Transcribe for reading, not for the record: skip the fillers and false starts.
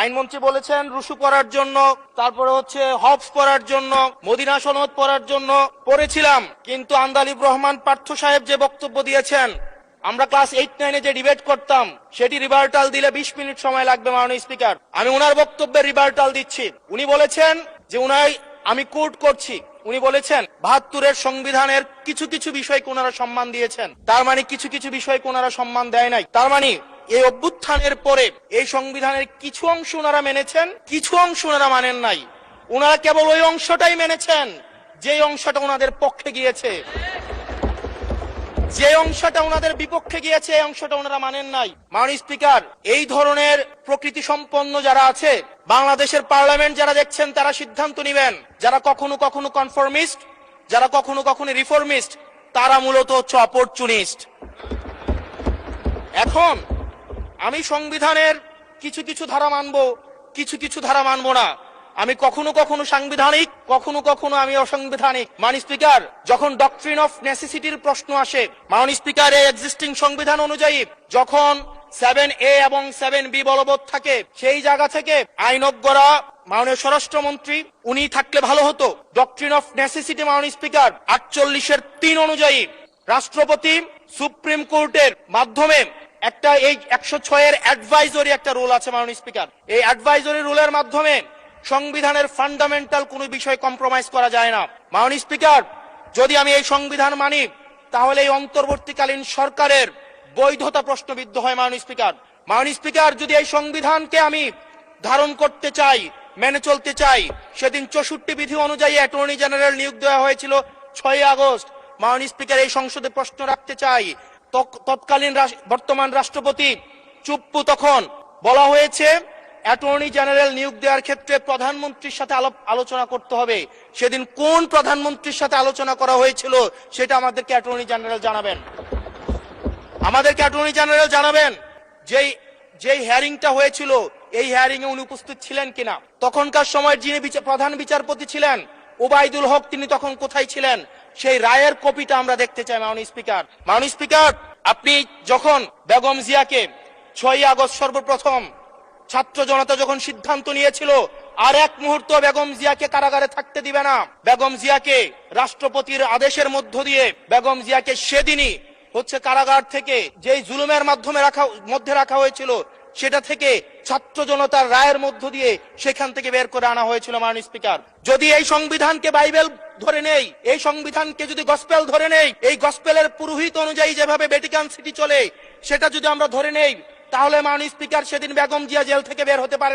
আইনমন্ত্রী বলেছেন রুশু পড়ার জন্য, তারপরে হচ্ছে হবস পড়ার জন্য, মদিনা সনদ পড়ার জন্য পড়েছিলাম, কিন্তু আন্দালিব রহমান পার্থ সাহেব যে বক্তব্য দিয়েছেন, আমরা ক্লাস 8-9 যে ডিবেট করতাম সেটি রিভার্টাল দিলে 20 মিনিট সময় লাগবে মাননীয় স্পিকার। আমি ওনার বক্তব্যের রিভার্টাল দিচ্ছি। উনি বলেছেন যে আমি কোট করছি, উনি বলেছেন 72-এর সংবিধানের কিছু কিছু বিষয়কে ওনারা সম্মান দিয়েছেন। তার মানে কিছু কিছু বিষয়কে ওনারা সম্মান দেয় নাই। তার মানে এই অভ্যুত্থানের পরে এই সংবিধানের কিছু অংশ ওনারা মেনেছেন, কিছু অংশ ওনারা মানেন নাই। ওনারা কেবল ওই অংশটাই মেনেছেন যে অংশটা ওনাদের পক্ষে গিয়েছে, যে অংশটা ওনাদের বিপক্ষে গিয়েছে এই অংশটা ওনারা মানেন নাই। মাননীয় স্পিকার, এই ধরনের প্রকৃতি সম্পন্ন যারা আছে বাংলাদেশের পার্লামেন্ট যারা দেখছেন তারা সিদ্ধান্ত নেবেন, যারা কখনো কখনো কনফর্মিস্ট, যারা কখনো কখনো রিফর্মিস্ট, তারা মূলত হচ্ছে অপরচুনিস্ট। এখন আমি সংবিধানের কিছু কিছু ধারা মানব, কিছু কিছু ধারা মানব না। আমি কখনো কখনো সাংবিধানিক, কখনো কখনো আমি অসাংবিধানিক। মাননীয় স্পিকার, যখন ডক্ট্রিন অফ নেসেসিটির প্রশ্ন আসে, মাননীয় স্পিকার, এই এক্সিস্টিং সংবিধান অনুযায়ী যখন 7A এবং 7B বলবৎ থাকে, সেই জায়গা থেকে আইনজ্ঞরা, মাননীয় স্বরাষ্ট্রমন্ত্রী উনি থাকলে ভালো হতো। ডক্ট্রিন অফ নেসেসিটি মাননীয় স্পিকার 48-3 অনুযায়ী রাষ্ট্রপতি সুপ্রিম কোর্টের মাধ্যমে একটা এই 106-এর অ্যাডভাইজরি একটা রুল আছে মাননীয় স্পিকার। এই অ্যাডভাইজরি রুলের মাধ্যমে সংবিধানের ফান্ডামেন্টাল কোনো বিষয় কম্প্রোমাইজ করা যায় না। মাননীয় স্পিকার, যদি আমি এই সংবিধান মানি তাহলে এই অন্তর্বর্তীকালীন সরকারের বৈধতা প্রশ্নবিদ্ধ হয়। মাননীয় স্পিকার, মাননীয় স্পিকার, যদি এই সংবিধানকে আমি ধারণ করতে চাই, মেনে চলতে চাই, সেদিন 64 বিধি অনুযায়ী অ্যাটর্নি জেনারেল নিয়োগ দেওয়া হয়েছিল 6 আগস্ট। মাননীয় স্পিকার, এই সংসদে প্রশ্ন রাখতে চাই, তৎকালীন বর্তমান রাষ্ট্রপতি চুপ্পু, তখন বলা হয়েছে অ্যাটর্নি জেনারেল নিয়োগ দেওয়ার ক্ষেত্রে প্রধানমন্ত্রীর সাথে আলোচনা করতে হবে। সেদিন কোন প্রধানমন্ত্রীর সাথে আলোচনা করা হয়েছিল সেটা আমাদেরকে অ্যাটর্নি জেনারেল জানাবেন। আমাদেরকে অ্যাটর্নি জেনারেল জানাবেন যেই হিয়ারিংটা হয়েছিল এই হিয়ারিং এ উনি উপস্থিত ছিলেন কিনা। তখনকার সময় যিনি প্রধান বিচারপতি ছিলেন ওবায়দুল হক, তিনি তখন কোথায় ছিলেন, সেই রায়ের কপিটা আমরা দেখতে চাই। মাননীয় স্পিকার, মাননীয় স্পিকার, আপনি যখন বেগম জিয়াকে 6 আগস্ট সর্বপ্রথম ছাত্র জনতা যখন সিদ্ধান্ত নিয়েছিল আর এক মুহূর্ত বেগম জিয়াকে কারাগারে থাকতে দিবে না, বেগম জিয়াকে রাষ্ট্রপতির আদেশের মধ্য দিয়ে বেগম জিয়াকে সেদিনই হচ্ছে কারাগার থেকে যেই জুলুমের মধ্যে রাখা হয়েছিল সেটা থেকে ছাত্র জনতার রায়ের মধ্য দিয়ে সেখান থেকে বের করে আনা হয়েছিল। মাননীয় স্পিকার, যদি এই সংবিধানকে বাইবেল ধরে নেই, এই সংবিধানকে যদি গসপেল ধরে নেই, এই গসপেলের পুরোহিত অনুযায়ী যেভাবে ভ্যাটিকান সিটি চলে সেটা যদি আমরা ধরে নেই, তাহলে মাননীয় স্পিকার, সেদিন বেগম জিয়া জেল থেকে বের হতে পারেন।